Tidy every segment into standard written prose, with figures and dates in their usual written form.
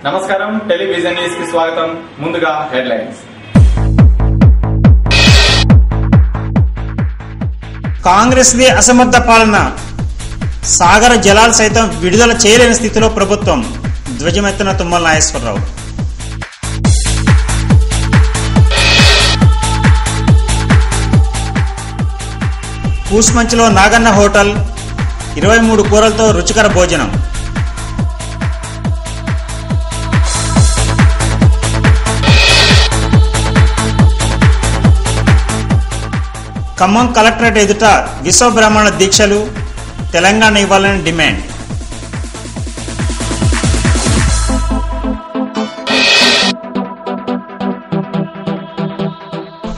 నమస్కారం, television news కి స్వాగతం. ముందుగా హెడ్లైన్స్. కాంగ్రెస్ ది అసమర్థ పాలన, సాగర జలాలు సైతం విడుదల చేయలేని స్థితిలో ప్రభుత్వం, ధ్వజమెత్తిన తుమ్మల నాగేశ్వరరావు. కూస్మంచిలో నాగన్న హోటల్, 23 కూరలతో రుచికర భోజనం. ఖమ్మం కలెక్టరేట్ ఎదుట విశ్వబ్రాహ్మణ దీక్షలు, తెలంగాణ ఇవ్వాలని డిమాండ్.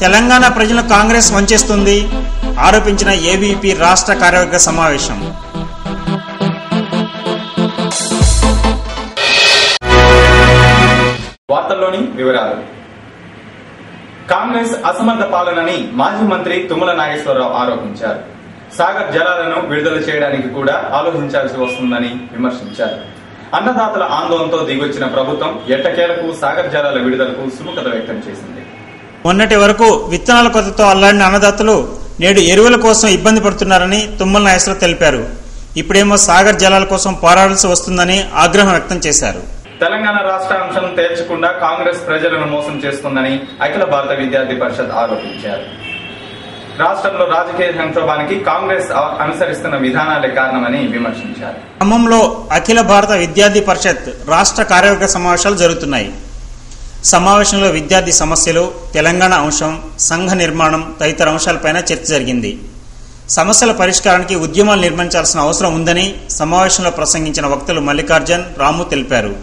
తెలంగాణ ప్రజలను కాంగ్రెస్ వంచేస్తుంది ఆరోపించిన ఏబీపీ రాష్ట్ర కార్యవర్గ సమావేశం. వార్తల్లోని వివరాలు. కాంగ్రెస్ అసమర్థ పాలనని మాజీ మంత్రి తుమ్మల నాగేశ్వరరావు ఆరోపించారు. సాగర్ జలాలను విడుదల చేయడానికి కూడా ఆలోచించాల్సి వస్తుందని విమర్శించారు. అన్నదాతల ఆందోళనతో దిగొచ్చిన ప్రభుత్వం ఎట్టకేలకు సాగర్ జలాల విడుదలకు సుముఖత వ్యక్తం చేసింది. మొన్నటి వరకు విత్తనాల కొరతతో అల్లాడిన అన్నదాతలు నేడు ఎరువుల కోసం ఇబ్బంది పడుతున్నారని తుమ్మల నాగేశ్వరరావు తెలిపారు. ఇప్పుడేమో సాగర్ జలాల కోసం పోరాడాల్సి వస్తుందని ఆగ్రహం వ్యక్తం చేశారు. తెలంగాణ రాష్ట్ర అంశం తేల్చకుండా కాంగ్రెస్ ప్రజలను మోసం చేస్తుందని అఖిల భారత విద్యార్థి పరిషత్ ఆరోపించారు. రాష్ట్రంలో రాజకీయ సంక్షోభానికి కాంగ్రెస్ అనుసరిస్తున్న విధానాలే కారణమని విమర్శించారు. ఖమ్మంలో అఖిల భారత విద్యార్థి పరిషత్ రాష్ట్ర కార్యవర్గ సమావేశాలు జరుగుతున్నాయి. సమావేశంలో విద్యార్థి సమస్యలు, తెలంగాణ అంశం, సంఘ నిర్మాణం తదితర అంశాలపైన చర్చ జరిగింది. సమస్యల పరిష్కారానికి ఉద్యమాలు నిర్మించాల్సిన అవసరం ఉందని సమావేశంలో ప్రసంగించిన వక్తలు మల్లికార్జున్, రాము తెలిపారు.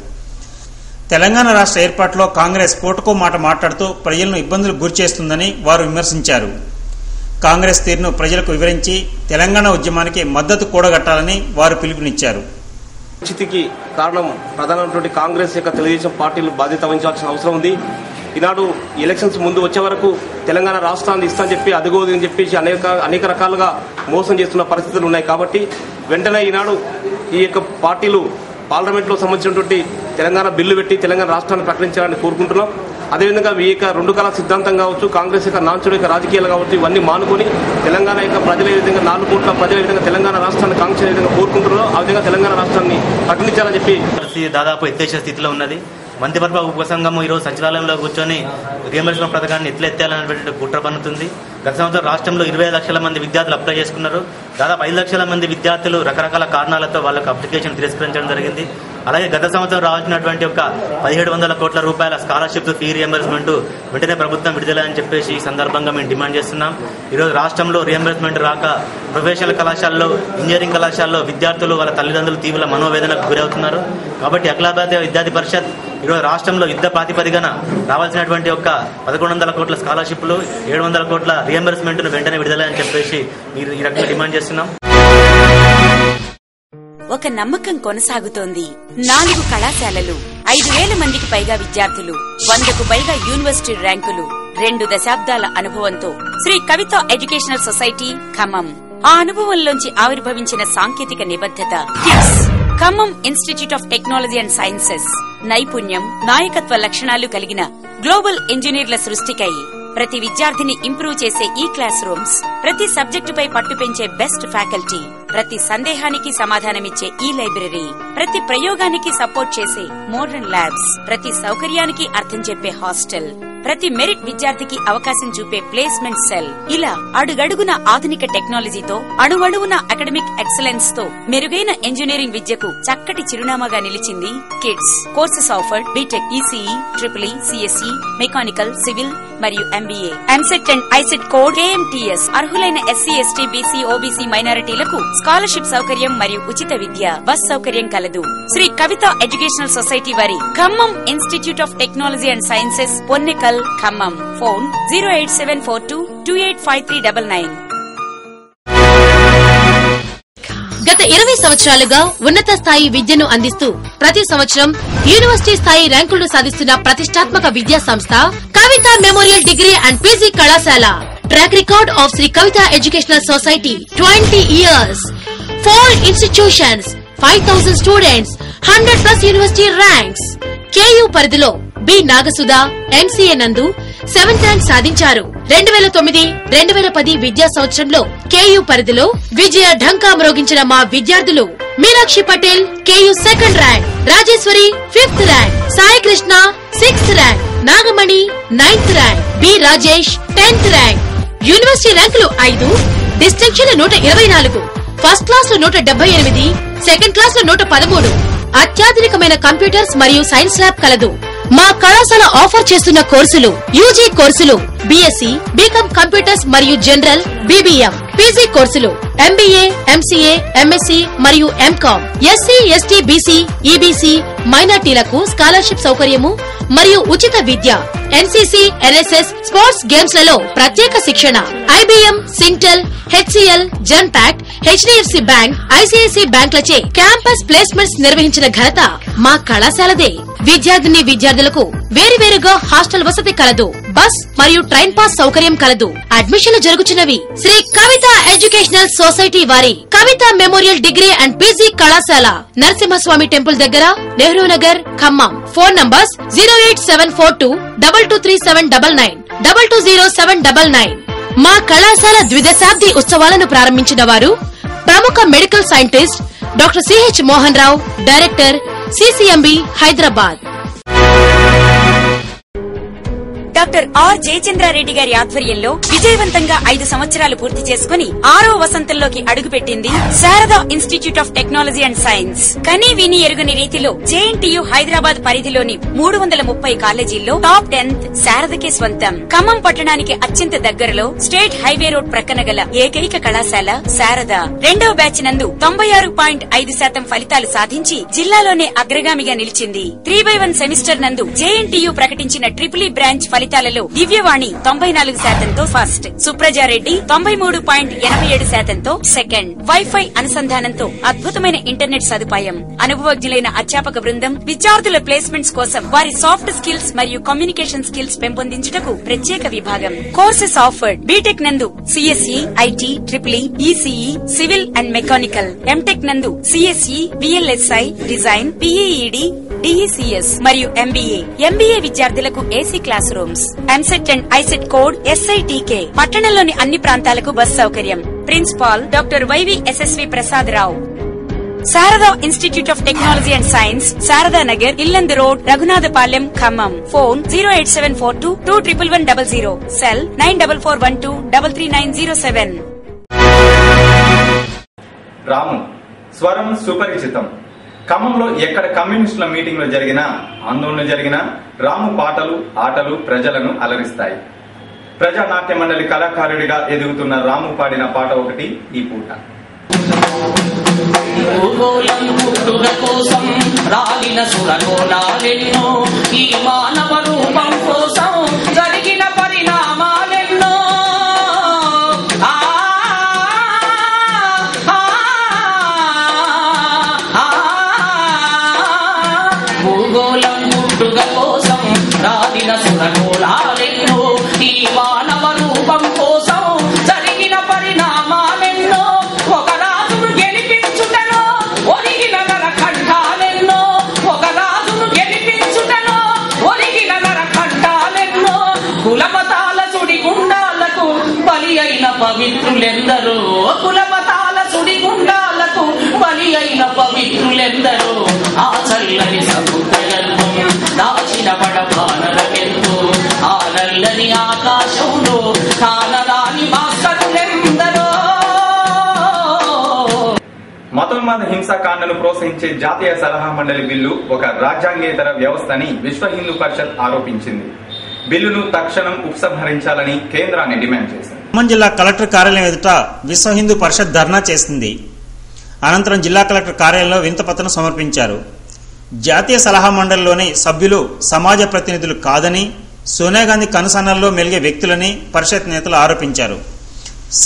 తెలంగాణ రాష్ట్ర ఏర్పాటులో కాంగ్రెస్ పూటకో మాట మాట్లాడుతూ ప్రజలను ఇబ్బందులు గురిచేస్తుందని వారు విమర్శించారు. కాంగ్రెస్ తీరును ప్రజలకు వివరించి తెలంగాణ ఉద్యమానికి మద్దతు కూడగట్టాలని వారు పిలుపునిచ్చారు. పరిస్థితికి కారణం ప్రధానమైనటువంటి కాంగ్రెస్ యొక్క తెలుగుదేశం పార్టీలు బాధ్యత వహించాల్సిన అవసరం ఉంది. ఈనాడు ఎలక్షన్స్ ముందు వచ్చే వరకు తెలంగాణ రాష్ట్రాన్ని ఇస్తానని చెప్పి అదిగోదు అని చెప్పేసి అనేక రకాలుగా మోసం చేస్తున్న పరిస్థితులు ఉన్నాయి. కాబట్టి వెంటనే ఈనాడు ఈ యొక్క పార్టీలు పార్లమెంట్లో సంబంధించినటువంటి తెలంగాణ బిల్లు పెట్టి తెలంగాణ రాష్ట్రాన్ని ప్రకటించాలని కోరుకుంటున్నాం. అదేవిధంగా ఈ యొక్క 2 కాల సిద్ధాంతం కావచ్చు, కాంగ్రెస్ యొక్క నాంచుడు యొక్క రాజకీయాలు కావచ్చు, ఇవన్నీ మానుకొని తెలంగాణ యొక్క ప్రజల విధంగా 4 కోట్ల ప్రజల విధంగా తెలంగాణ రాష్ట్రాన్ని కాంక్ష విధంగా కోరుకుంటున్నాం. ఆ విధంగా తెలంగాణ రాష్ట్రాన్ని ప్రకటించాలని చెప్పి దాదాపు ఎత్తేసే స్థితిలో ఉన్నది. మంత్రివర్గ ఉపసంఘం ఈరోజు సచివాలయంలో కూర్చొని రియంబర్స్మెంట్ పథకాన్ని ఎత్తులెత్తాలనేటువంటి కుట్ర పన్నుతుంది. గత సంవత్సరం రాష్ట్రంలో 25 లక్షల మంది విద్యార్థులు అప్లై చేసుకున్నారు. దాదాపు 5 లక్షల మంది విద్యార్థులు రకరకాల కారణాలతో వాళ్ళకు అప్లికేషన్ తిరస్కరించడం జరిగింది. అలాగే గత సంవత్సరం రావాల్సినటువంటి ఒక 1700 కోట్ల రూపాయల స్కాలర్షిప్, ఫీ రియంబర్స్మెంట్ వెంటనే ప్రభుత్వం విడుదల అని చెప్పేసి ఈ సందర్భంగా మేము డిమాండ్ చేస్తున్నాం. ఈరోజు రాష్ట్రంలో రియంబర్స్మెంట్ రాక ప్రొఫెషనల్ కళాశాలలో, ఇంజనీరింగ్ కళాశాలలో విద్యార్థులు వాళ్ళ తల్లిదండ్రులు తీవ్ర మనోవేదనకు గురవుతున్నారు. కాబట్టి అఖిల భారత విద్యార్థి పరిషత్ ఈరోజు రాష్ట్రంలో యుద్ధ ప్రాతిపదికన రావాల్సినటువంటి ఒక 1100 కోట్ల స్కాలర్షిప్లు, 700 కోట్ల రియంబర్స్మెంట్ ను వెంటనే విడుదల అని చెప్పేసి ఈ రకంగా డిమాండ్ చేస్తున్నాం. ఒక నమ్మకం కొనసాగుతోంది. 4 కళాశాలలు, 5000 మందికి పైగా విద్యార్థులు, 100కు పైగా యూనివర్సిటీ ర్యాంకులు, 2 దశాబ్దాల అనుభవంతో శ్రీ కవిత ఎడ్యుకేషనల్ సొసైటీ ఖమ్మం. ఆ అనుభవంలోంచి ఆవిర్భవించిన సాంకేతిక నిబద్ధత tips. Khammam institute of technology and sciences నైపుణ్యం, నాయకత్వ లక్షణాలు కలిగిన గ్లోబల్ ఇంజనీర్ల సృష్టికై ప్రతి విద్యార్థిని ఇంప్రూవ్ చేసే ఈ క్లాస్ రూమ్స్, ప్రతి సబ్జెక్టుపై పట్టు పెంచే బెస్ట్ ఫ్యాకల్టీ, ప్రతి సందేహానికి సమాధానమిచ్చే ఈ లైబ్రరీ, ప్రతి ప్రయోగానికి సపోర్ట్ చేసే మోడర్న్ ల్యాబ్స్, ప్రతి సౌకర్యానికి అర్థం చెప్పే హాస్టల్, ప్రతి మెరిట్ విద్యార్థికి అవకాశం చూపే ప్లేస్మెంట్ సెల్. ఇలా అడుగడుగున ఆధునిక టెక్నాలజీతో, అణువణువున అకాడమిక్ ఎక్సలెన్స్ తో మెరుగైన ఇంజనీరింగ్ విద్యకు చక్కటి చిరునామాగా నిలిచింది KIDS. Courses offered BTech, ECE, triple E, CSE, mechanical, civil మరియు MBA. EAMCET and ICET code KMTS. అర్హులైన ఎస్సీ, ఎస్టీ, బీసీ, ఓబీసీ మైనారిటీలకు స్కాలర్షిప్ సౌకర్యం మరియు ఉచిత విద్య, బస్ సౌకర్యం కలదు. శ్రీ కవిత ఎడ్యుకేషనల్ సొసైటీ వారి Khammam institute of technology and sciences, Ponnekal, Khammam. Phone 08742285399. గత 20 సంవత్సరాలుగా ఉన్నత స్థాయి విద్యను అందిస్తూ ప్రతి సంవత్సరం యూనివర్సిటీ స్థాయి ర్యాంకులు సాధిస్తున్న ప్రతిష్టాత్మక విద్యా సంస్థ Kavitha memorial degree and PG కళాశాల. Track record of Shri Kavitha educational society 20 years, 4 institutions, 5,000 students, 100+ university ranks. KU పరిధిలో బి నాగసుధ MCA నందు 7th ర్యాంక్ సాధించారు. 2009-2010 విద్యా సంవత్సరంలో KU పరిధిలో విజయ ఢంకా మ్రోగించిన మా విద్యార్థులు: Meenakshi Patel KU 2nd rank, Rajeshwari 5th rank, Sai Krishna 6th rank, Nagamani 9th rank, B Rajesh 10th rank. University ర్యాంకులు 5, డిస్టింక్షన్లు 124, ఫస్ట్ క్లాస్ లో 178, సెకండ్ క్లాస్ లో 113. అత్యాధునికమైన కంప్యూటర్స్ మరియు సైన్స్ ల్యాబ్ కలదు. మా కళాశాల ఆఫర్ చేస్తున్న కోర్సులు: యూజీ కోర్సులు BSc, BCom కంప్యూటర్స్ మరియు జనరల్, BBM, PG కోర్సులు MBA, MCA, MSc మరియు MCom. SC, ST, BC, EBC మైనార్టీలకు స్కాలర్షిప్ సౌకర్యము మరియు ఉచిత విద్య. NCC, NSS, స్పోర్ట్స్ గేమ్స్ లలో ప్రత్యేక శిక్షణ. IBM, Syntel, HCL, జన్పాక్ట్, HDFC bank, ICICI బ్యాంకులచే క్యాంపస్ ప్లేస్మెంట్స్ నిర్వహించిన ఘనత మా కళాశాలదే. విద్యార్థులకు వేరువేరుగా హాస్టల్ వసతి కలదు. బస్ మరియు ట్రైన్ పాస్ సౌకర్యం కలదు. అడ్మిషన్లు జరుగుతున్నవి శ్రీ కవిత ఎడ్యుకేషనల్ సొసైటీ వారి Kavitha memorial degree and PG కళాశాల, నరసింహస్వామి టెంపుల్ దగ్గర, నెహ్రూ నగర్, ఖమ్మం. Phone numbers 08742223799, 220799. మా కళాశాల ద్విదశాబ్ది ఉత్సవాలను ప్రారంభించిన వారు ప్రముఖ medical scientist doctor CH Mohan Rao, director CCMB Hyderabad. Doctor R Jayachandra Reddy గారి ఆధ్వర్యంలో విజయవంతంగా 5 సంవత్సరాలు పూర్తి చేసుకుని 6వ వసంతంలోకి అడుగుపెట్టింది Sharada institute of technology and science. కనీ విని ఎరుగని రీతిలో JNTU హైదరాబాద్ పరిధిలోని 330 కాలేజీల్లో టాప్ 10th శారదకే స్వంతం. ఖమ్మం పట్టణానికి అత్యంత దగ్గరలో స్టేట్ హైవే రోడ్ ప్రక్కన గల ఏకైక కళాశాల శారద. 2వ బ్యాచ్ నందు 96.5% ఫలితాలు సాధించి జిల్లాలోనే అగ్రగామిగా నిలిచింది. 3/1 సెమిస్టర్ నందు JNTU ప్రకటించిన ట్రిపుల్ ఈ బ్రాంచ్ ఫలితాలలో దివ్యవాణి 94%తో ఫస్ట్, సుప్రజారెడ్డి 93.87%తో సెకండ్. వైఫై అనుసంధానంతో అద్భుతమైన ఇంటర్నెట్ సదుపాయం, అనుభవజ్ఞులైన అధ్యాపక బృందం విద్యార్థుల ప్లేస్మెంట్స్ కోసం వారి సాఫ్ట్ స్కిల్స్ మరియు కమ్యూనికేషన్ స్కిల్స్ పెంపొందించుటకు ప్రత్యేక విభాగం. కోర్సెస్ ఆఫర్డ్ బీటెక్ నందు CSE, IT, triple E, ECE, civil and mechanical. MTech నందు CSE, VLSI, design, PEED, DECS మరియు MBA విద్యార్థులకు AC class rooms. EAMCET and ICET కోడ్ SITK. పట్టణంలోని అన్ని ప్రాంతాలకు బస్ సౌకర్యం. Principal doctor YVSSV Prasad Rao. Sharada institute of technology and science, Sharada Nagar, Yellandu road, Raghunathapalem, Khammam. Phone 08742211100, cell 9441233907. Ramu స్వరం సుపరిచితం. ఖమ్మంలో ఎక్కడ కమ్యూనిస్టుల మీటింగ్ లో జరిగినా, ఆందోళన జరిగినా రాము పాటలు, ఆటలు ప్రజలను అలరిస్తాయి. ప్రజానాట్య మండలి కళాకారుడిగా ఎదుగుతున్న రాము పాడిన పాట ఒకటి ఈ పూట. రాలిన సురకోణాలెన్నో, ఈ మానవ రూపం కోసం జరిగిన పరిణామాలెన్నో. భూగోళం పుట్టుక కోసం రాలిన సురకోణాలెన్నో, ఈ మానవ రూపం కోసం జరిగిన పరిణామాలెన్నో. ఒక రాజును గెలిపించుటలో ఒరిగిన నరకంఠాలెన్నో, ఒక రాజును గెలిపించుటలో ఒరిగిన నరకంఠాలెన్నో. కులమతాల సుడిగుండాలకు బలి అయిన పవిత్రులెందరో, కులమతాల సుడిగుండాలకు బలి అయిన పవిత్రులెందరో. ఆ చల్లని సముద్రం దాచిన పడపానలకెంతో, ఆ చల్లని ఆకాశంలో కానరాని మాస్టరులెందరో. మతోన్మాద హింసాకాండను ప్రోత్సహించే జాతీయ సలహా మండలి బిల్లు ఒక రాజ్యాంగేతర వ్యవస్థని విశ్వ హిందూ పరిషత్ ఆరోపించింది. బిల్లును తక్షణం ఉపసంహరించాలని కేంద్రాన్ని డిమాండ్ చేసింది. ఖమ్మం జిల్లా కలెక్టర్ కార్యాలయం ఎదుట విశ్వ హిందూ పరిషత్ ధర్నా చేసింది. అనంతరం జిల్లా కలెక్టర్ కార్యాలయంలో వినతిపత్రం సమర్పించారు. జాతీయ సలహా మండలిలోని సభ్యులు సమాజ ప్రతినిధులు కాదని, సోనియా గాంధీ కనుసన్నల్లో మెలిగే వ్యక్తులని పరిషత్ నేతలు ఆరోపించారు.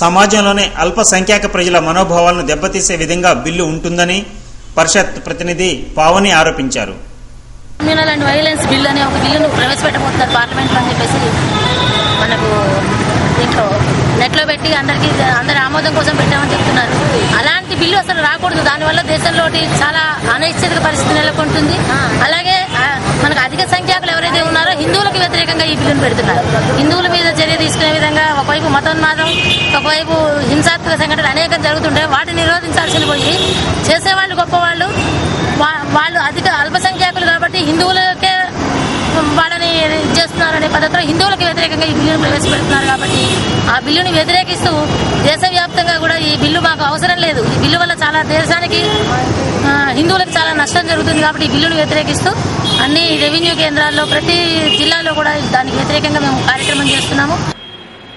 సమాజంలోని అల్పసంఖ్యాక ప్రజల మనోభావాలను దెబ్బతీసే విధంగా బిల్లు ఉంటుందని పరిషత్ ప్రతినిధి పావని ఆరోపించారు. కమ్యూనల్ అండ్ వైలెన్స్ బిల్ అనే ఒక బిల్లును ప్రవేశపెట్టబోతున్నారు పార్లమెంట్లో అని చెప్పేసి మనకు దీంట్లో నెట్లో పెట్టి అందరి ఆమోదం కోసం పెట్టామని చెప్తున్నారు. అలాంటి బిల్లు అసలు రాకూడదు. దానివల్ల దేశంలో చాలా అనిశ్చిత పరిస్థితి నెలకొంటుంది. అలాగే మనకు అధిక సంఖ్యాకులు ఎవరైతే ఉన్నారో హిందువులకు వ్యతిరేకంగా ఈ బిల్లును పెడుతున్నారు. హిందువుల మీద చర్య తీసుకునే విధంగా ఒకవైపు మతోన్మాదం, ఒకవైపు హింసాత్మక సంఘటనలు అనేకం జరుగుతుంటాయి. వాటిని నిరోధించాల్సింది పోయి చేసేవాళ్ళు గొప్పవాళ్ళు, వాళ్ళు అధిక అల్పసంఖ్యాకులు కాబట్టి హిందువులకే వాళ్ళని చేస్తున్నారనే పద్ధతిలో హిందువులకు వ్యతిరేకంగా ఈ బిల్లును ప్రవేశపెడుతున్నారు. కాబట్టి ఆ బిల్లుని వ్యతిరేకిస్తూ దేశవ్యాప్తంగా కూడా ఈ బిల్లు మాకు అవసరం లేదు, ఈ బిల్లు వల్ల చాలా దేశానికి హిందువులకు చాలా నష్టం జరుగుతుంది కాబట్టి ఈ బిల్లును వ్యతిరేకిస్తూ అన్ని రెవెన్యూ కేంద్రాల్లో ప్రతి జిల్లాలో కూడా దానికి వ్యతిరేకంగా మేము కార్యక్రమం చేస్తున్నాము.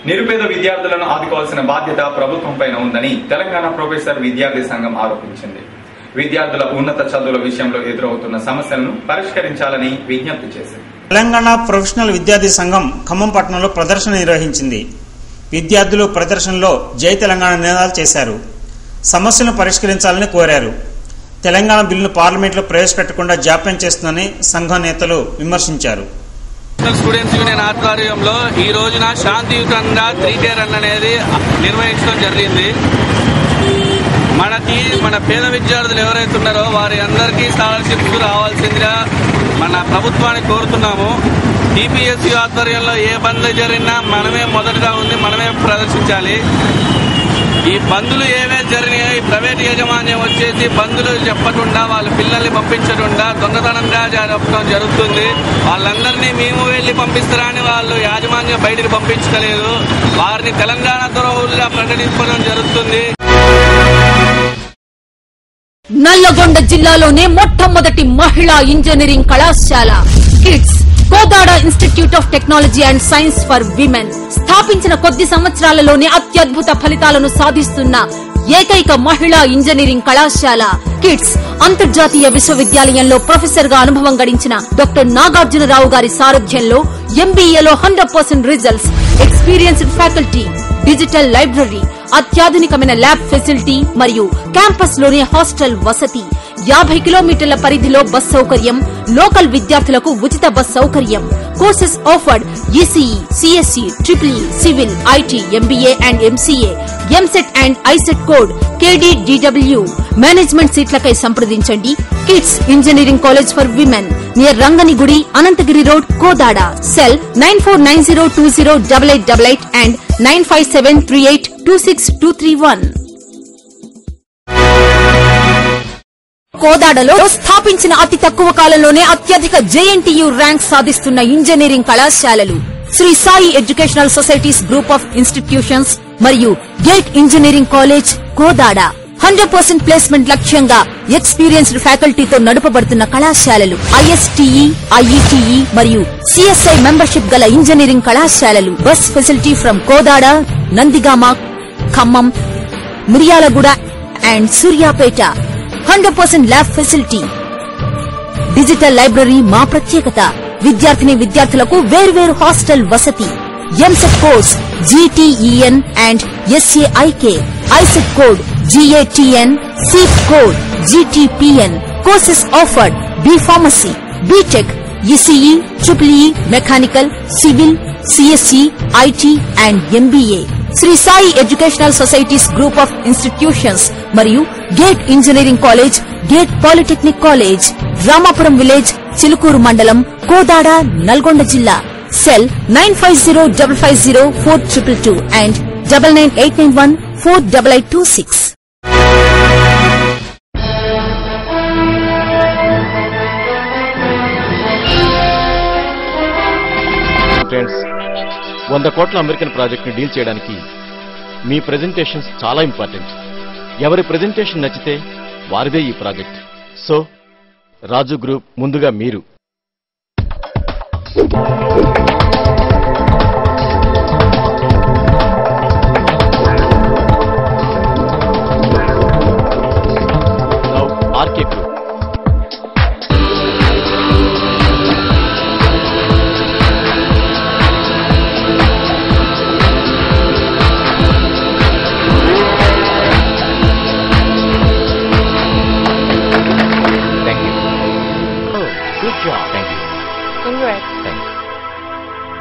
నిరుపేద విద్యార్థులను ఆదుకోవాల్సిన బాధ్యత ప్రభుత్వం పైన ఉందని తెలంగాణ ప్రొఫెసర్ విద్యార్థి సంఘం ఆరోపించింది. విద్యార్థుల ఉన్నత చదువుల విషయంలో ఎదురవుతున్న సమస్యలను పరిష్కరించాలని విజ్ఞప్తి చేసింది. తెలంగాణ ప్రొఫెషనల్ విద్యార్థి సంఘం ఖమ్మం పట్టణంలో ప్రదర్శన నిర్వహించింది. విద్యార్థులు ప్రదర్శనలో జై తెలంగాణ నినాదాలు చేశారు. సమస్యలను పరిష్కరించాలని కోరారు. తెలంగాణ బిల్లును పార్లమెంట్లో ప్రవేశపెట్టకుండా జాప్యం చేస్తుందని సంఘం నేతలు విమర్శించారు. స్టూడెంట్స్ యూనియన్ ఆధ్వర్యంలో ఈ రోజున శాంతియుతంగా 3-day రన్ అనేది నిర్వహించడం జరిగింది. మన పేద విద్యార్థులు ఎవరైతే ఉన్నారో వారి అందరికీ స్కాలర్షిప్స్ రావాల్సిందిగా మన ప్రభుత్వాన్ని కోరుతున్నాము. టీపీఎస్యూ ఆధ్వర్యంలో ఏ బంద్ జరిగినా మనమే మొదటగా ఉంది, మనమే ప్రదర్శించాలి. ఈ బంధులు ఏవే జరిగినాయో ఈ ప్రైవేట్ యాజమాన్యం వచ్చేసి బంధులు చెప్పకుండా వాళ్ళ పిల్లల్ని పంపించకుండా దొంగతనంగా జరపడం జరుగుతుంది. వాళ్ళందరినీ మేము వెళ్లి పంపిస్తారని వాళ్ళు యాజమాన్యం బయటికి పంపించలేదు. వారిని తెలంగాణ ద్రోహులుగా ప్రకటించడం జరుగుతుంది. నల్లగొండ జిల్లాలోనే మొట్టమొదటి మహిళా ఇంజనీరింగ్ కళాశాల kids Kodad institute of technology and science for women స్థాపించిన కొద్ది సంవత్సరాలలోనే అత్యద్భుత ఫలితాలను సాధిస్తున్న ఏకైక మహిళా ఇంజనీరింగ్ కళాశాల కిడ్స్ అంతర్జాతీయ విశ్వవిద్యాలయంలో ప్రొఫెసర్ గా అనుభవం గడించిన డాక్టర్ నాగార్జునరావు గారి సారథ్యంలో ఎంబీఏలో 100% results, experienced faculty, digital library, అత్యాధునికమైన ల్యాబ్ ఫెసిలిటీ మరియు క్యాంపస్ లోనే హాస్టల్ వసతి, 50 కిలోమీటర్ల పరిధిలో బస్ సౌకర్యం, లోకల్ విద్యార్థులకు ఉచిత బస్ సౌకర్యం. Courses offered ECE, CSE, triple civil, IT, MBA and MCA, EAMCET and ICET code KDDW. Management సీట్లకై సంప్రదించండి. KIDS engineering college for women near Ranganigudi, Ananthagiri road, Kodad. Cell 9490208888 and 9573826231. కోదాడలో స్థాపించిన అతి తక్కువ కాలంలోనే అత్యధిక JNTU ర్యాంక్ సాధిస్తున్న ఇంజనీరింగ్ కళాశాలలు Shri Sai educational societies group of institutions మరియు Gate engineering college Kodad. 100% placement లక్ష్యంగా ఎక్స్పీరియన్స్డ్ ఫ్యాకల్టీతో నడుపబడుతున్న కళాశాలలు. ISTE, IETE మరియు CSI మెంబర్షిప్ గల ఇంజనీరింగ్ కళాశాలలు. Bus facility from Kodad, Nandigama, Khammam, Miryalaguda and Suryapet. 100% lab facility. Digital library మా ప్రత్యేకత. విద్యార్థులకు వేర్వేరు హాస్టల్ వసతి. EAMCET course GTEN and SAIK, ICET code GATN, seat code GTPN. Courses offered B Pharmacy, BTech, ECE, EEE, mechanical, civil, CSE, IT and MBA. Shri Sai educational societies group of institutions మరియు Gate engineering college, Gate polytechnic college, Ramapuram village, Chilukuru mandal, Kodad, Nalgonda జిల్లా. Cell 9505504222 and 9989148826. Students 100 కోట్ల American ప్రాజెక్ట్ని deal చేయడానికి మీ presentations చాలా important. ఎవరి presentation నచ్చితే వారిదే ఈ ప్రాజెక్ట్. సో రాజు గ్రూప్ ముందుగా మీరు. RK group.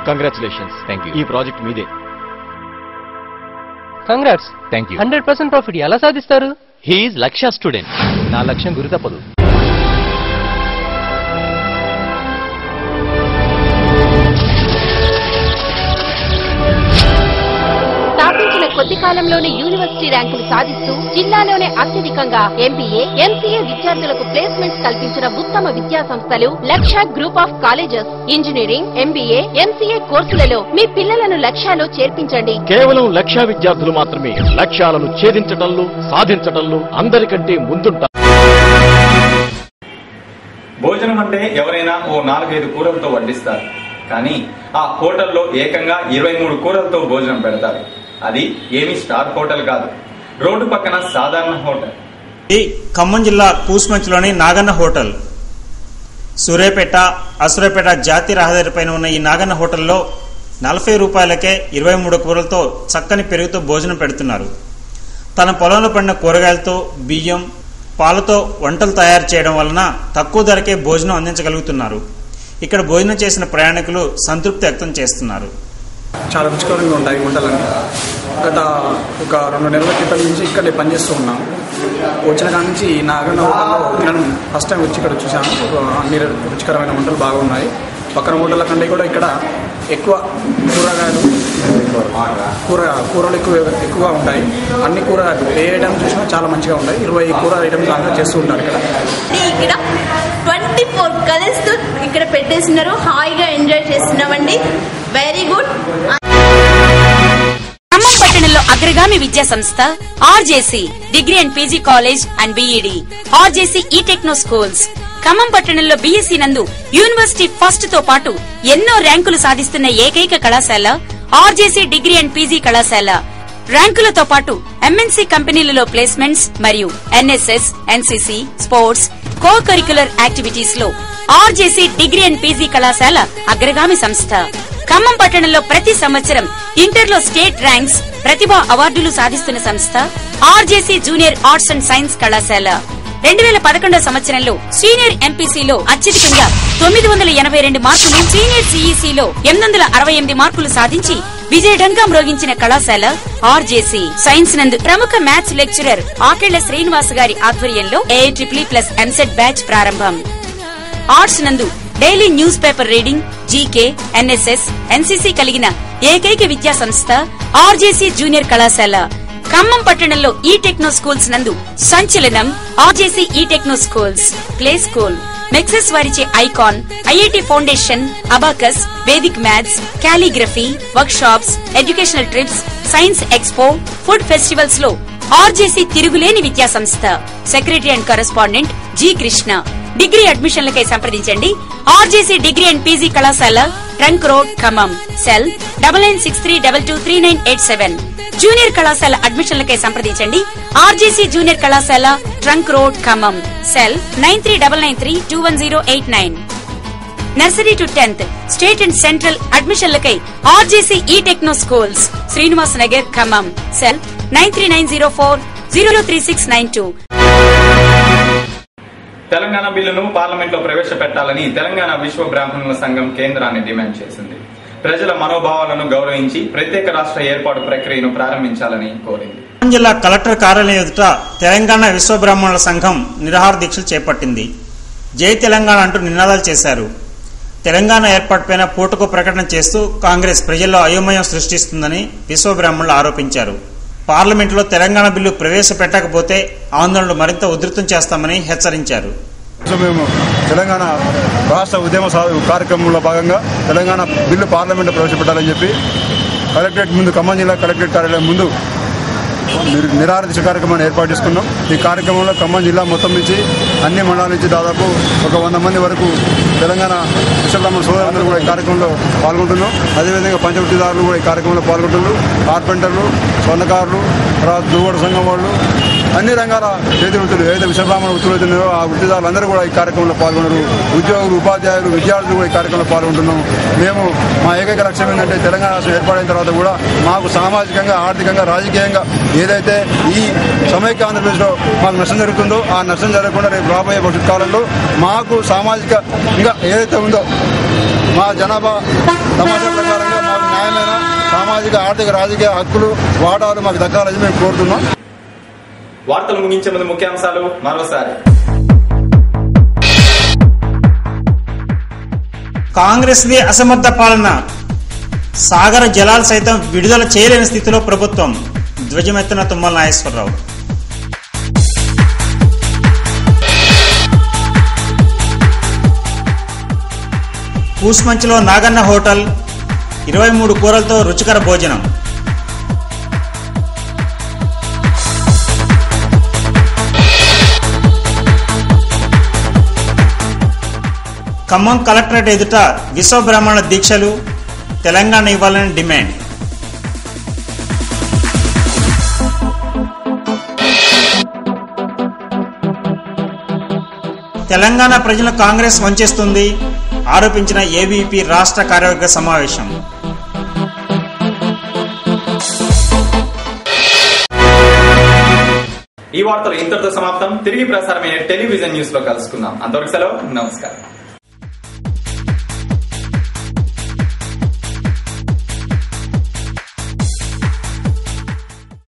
కంగ్రాచులేషన్స్. ఈ ప్రాజెక్ట్ మీదే. కంగ్రాట్స్. 100% ప్రాఫిట్ ఎలా సాధిస్తారు? హీఈస్ లక్ష్య స్టూడెంట్. నా లక్ష్యం గురి తప్పదు. స్థాపించిన కొద్ది కాలంలోనే యూనివర్సిటీ ర్యాంకులు సాధిస్తూ జిల్లాలోనే అత్యధికంగా ఎంబీఏ, ఎంసీఏ విద్యార్థులకు ప్లేస్మెంట్స్ కల్పించిన ఉత్తమ విద్యా సంస్థలు లక్ష్య group of colleges. Engineering, MBA, MCA కోర్సులలో మీ పిల్లలను లక్ష్యాలో చేర్పించండి. కేవలం లక్ష్య విద్యార్థులు మాత్రమే లక్ష్యాలను ఛేదించటంలో, సాధించటంలో అందరికంటే ముందుంటారు. భోజనం అంటే ఎవరైనా ఓ 4-5 కూరలతో వడ్డిస్తారు. కానీ ఆ హోటల్లో ఏకంగా 23 కూరలతో భోజనం పెడతారు. అది ఏమి స్టార్ హోటల్ కాదు, రోడ్డు పక్కన సాధారణ హోటల్. ఈ ఖమ్మం జిల్లా కూసుమంచిలోని నాగన్న హోటల్. సూర్యాపేట, అసురాపేట జాతీయ రహదారిపైన ఉన్న ఈ నాగన్న హోటల్లో 40 రూపాయలకే 23 కూరలతో చక్కని పెరుగుతో భోజనం పెడుతున్నారు. తన పొలంలో పడిన కూరగాయలతో, బియ్యం, పాలతో వంటలు తయారు చేయడం వలన తక్కువ ధరకే భోజనం అందించగలుగుతున్నారు. ఇక్కడ భోజనం చేసిన ప్రయాణికులు సంతృప్తి వ్యక్తం చేస్తున్నారు. చాలా రుచికరంగా ఉంటాయి వంటలన్నీ. గత ఒక 2 నెలల క్రితం నుంచి ఇక్కడే పనిచేస్తూ ఉన్నాం. వచ్చిన కాడి నుంచి నాగన్న హోటల్లో తినడం ఫస్ట్ టైం వచ్చి ఇక్కడ చూశాను. అన్ని రుచికరమైన వంటలు బాగున్నాయి. పక్కన హోటళ్ళ కంటే కూడా ఇక్కడ ఎక్కువ కూరగాయలు, కూరలు ఎక్కువగా ఉంటాయి. అన్ని కూరగాయలు ఏ ఐటమ్ చూసినా చాలా మంచిగా ఉంటాయి. 20 కూర ఐటమ్స్ దాకా చేస్తూ ఉంటారు ఇక్కడ. 24 కలర్స్ తో ఇక్కడ పెట్టేస్తున్నారు. హాయిగా ఎంజాయ్ చేస్తున్నామండి. Very good. ఖమ్మం పట్టణంలో అగ్రగామి విద్యా సంస్థ RJC degree and PG college and BEd, RJC E techno schools. Khammam పట్టణంలో బీఎస్సీ నందు యూనివర్సిటీ ఫస్ట్ తో పాటు ఎన్నో ర్యాంకులు సాధిస్తున్న ఏకైక కళాశాల ఆర్జేసీ డిగ్రీ అండ్ పీజీ కళాశాల. ర్యాంకులతో పాటు ఎంఎన్సీ కంపెనీలలో ప్లేస్మెంట్స్ మరియు NSS, NCC, sports, co curricular activities లో ఆర్జేసీ డిగ్రీ అండ్ పీజీ కళాశాల అగ్రగామి సంస్థ. ఖమ్మం పట్టణంలో ప్రతి సంవత్సరం ఇంటర్లో స్టేట్ ర్యాంక్స్, ప్రతిభా అవార్డులు సాధిస్తున్న సంస్థ RJC junior arts and science కళాశాల. 2011 సంవత్సరంలో సీనియర్ ఎంపీసీలో అత్యధికంగా 982 మార్కులు, సీనియర్ సిఈసీలో 868 మార్కులు సాధించి విజయఢంకా మ్రోగించిన కళాశాల ఆర్జేసీ. సైన్స్ నందు ప్రముఖ మ్యాథ్స్ లెక్చరర్ ఆకెళ్ల శ్రీనివాస్ గారి ఆధ్వర్యంలో AIEEE+ ఎంసెట్ బ్యాచ్ ప్రారంభం. ఆర్ట్స్ నందు daily news paper reading, GK, NSS, NCC కలిగిన ఏకైక విద్యా సంస్థ ఆర్జేసీ జూనియర్ కళాశాల. ఖమ్మం పట్టణంలో ఈ టెక్నో స్కూల్స్ నందు సంచలనం RJC E techno schools. Play school, మెక్సెస్ వారిచే icon, IIT foundation, abacus, Vedic maths, calligraphy, workshops, educational trips, science expo, food festivals లో ఆర్జేసీ తిరుగులేని విద్యా సంస్థ. Secretary and correspondent G Krishna. Degree అడ్మిషన్లకై సంప్రదించండి. ఆర్జేసీ డిగ్రీ అండ్ పీజీ కళాశాల, trunk road, Khammam. Cell 9963223987. Junior కళాశాల అడ్మిషన్లకై సంప్రదించండి. ఆర్జేసీ జూనియర్ కళాశాల, trunk road, Khammam. Cell 9399321089. Nursery to 10th state and central అడ్మిషన్లకై RJC E techno schools, Srinivas Nagar, Khammam. Cell 9390403692. Telangana బిల్లును పార్లమెంట్ లో ప్రవేశపెట్టాలని తెలంగాణ విశ్వ బ్రాహ్మణుల సంఘం కేంద్రాన్ని డిమాండ్ చేసింది. ప్రజల మనోభావాలను గౌరవించి ప్రత్యేక రాష్ట్ర ఏర్పాటు ప్రక్రియను ప్రారంభించాలని కోరింది. ఖమ్మం జిల్లా కలెక్టర్ కార్యాలయం ఎదుట తెలంగాణ విశ్వ బ్రాహ్మణుల సంఘం నిరాహార దీక్షలు చేపట్టింది. జై తెలంగాణ అంటూ నినాదాలు చేశారు. తెలంగాణ ఏర్పాటుపైన పూటకు ప్రకటన చేస్తూ కాంగ్రెస్ ప్రజల్లో అయోమయం సృష్టిస్తుందని విశ్వ బ్రాహ్మణులు ఆరోపించారు. పార్లమెంట్లో తెలంగాణ బిల్లు ప్రవేశపెట్టకపోతే ఆందోళనలు మరింత ఉధృతం చేస్తామని హెచ్చరించారు. మేము తెలంగాణ రాష్ట్ర ఉద్యమ కార్యక్రమంలో భాగంగా తెలంగాణ బిల్లు పార్లమెంట్లో ప్రవేశపెట్టాలని చెప్పి కలెక్టరేట్ ముందు, ఖమ్మం జిల్లా కలెక్టరేట్ కార్యాలయం ముందు నిరాహార దీక్ష కార్యక్రమాన్ని ఏర్పాటు చేసుకున్నాం. ఈ కార్యక్రమంలో ఖమ్మం జిల్లా మొత్తం నుంచి అన్ని మండలాల నుంచి దాదాపు ఒక 100 మంది వరకు తెలంగాణ విశ్వబ్రాహ్మణ సోదరులందరూ కూడా ఈ కార్యక్రమంలో పాల్గొంటున్నాం. అదేవిధంగా పంచవృత్తిదారులు కూడా ఈ కార్యక్రమంలో పాల్గొంటున్నారు. కార్పెంటర్లు, స్వర్ణకారులు, తర్వాత దువ్వడు సంఘం వాళ్ళు, అన్ని రంగాల చేతి వృత్తులు ఏదైతే విశ్వబ్రాహ్మణ వృత్తులు అవుతున్నాయో ఆ వృత్తిదారులందరూ కూడా ఈ కార్యక్రమంలో పాల్గొన్నారు. ఉద్యోగులు, ఉపాధ్యాయులు, విద్యార్థులు కూడా ఈ కార్యక్రమంలో పాల్గొంటున్నాం. మేము మా ఏకైక లక్ష్యం ఏంటంటే తెలంగాణ రాష్ట్రం ఏర్పడిన తర్వాత కూడా మాకు సామాజికంగా, ఆర్థికంగా, రాజకీయంగా ఏదైతే ఈ సమైక్య ఆంధ్రప్రదేశ్లో మాకు నష్టం జరుగుతుందో ఆ నష్టం జరగకుండా రేపు రాబోయే భవిష్యత్ కాలంలో మాకు సామాజికంగా ఏదైతే ఉందో మా జనాభా సమాజం ప్రకారంగా మాకు న్యాయమైన సామాజిక, ఆర్థిక, రాజకీయ హక్కులు, వాటాలు మాకు దక్కాలని మేము కోరుతున్నాం. వార్తలు ముగించే ముందు ముఖ్యాంశాలు మరోసారి. కాంగ్రెస్ ది అసమర్థ పాలన, సాగర జలాలు సైతం విడుదల చేయలేని స్థితిలో ప్రభుత్వం, ధ్వజమెత్తిన తుమ్మల నాగేశ్వరరావు. పూస్మంచిలో నాగన్న హోటల్, 23 కూరలతో రుచికర భోజనం. ఖమ్మం కలెక్టరేట్ ఎదుట విశ్వబ్రాహ్మణ దీక్షలు, తెలంగాణ ఇవ్వాలని డిమాండ్. తెలంగాణ ప్రజలను కాంగ్రెస్ వంచేస్తుంది ఆరోపించిన ఏబీపీ రాష్ట్ర కార్యవర్గ సమావేశం. ఈ వార్తలు ఇంతటితో సమాప్తం. తిరిగి ప్రసారమైన టెలివిజన్ న్యూస్ లో కలుసుకుందాం. అంతవరకు సెలవు. నమస్కారం.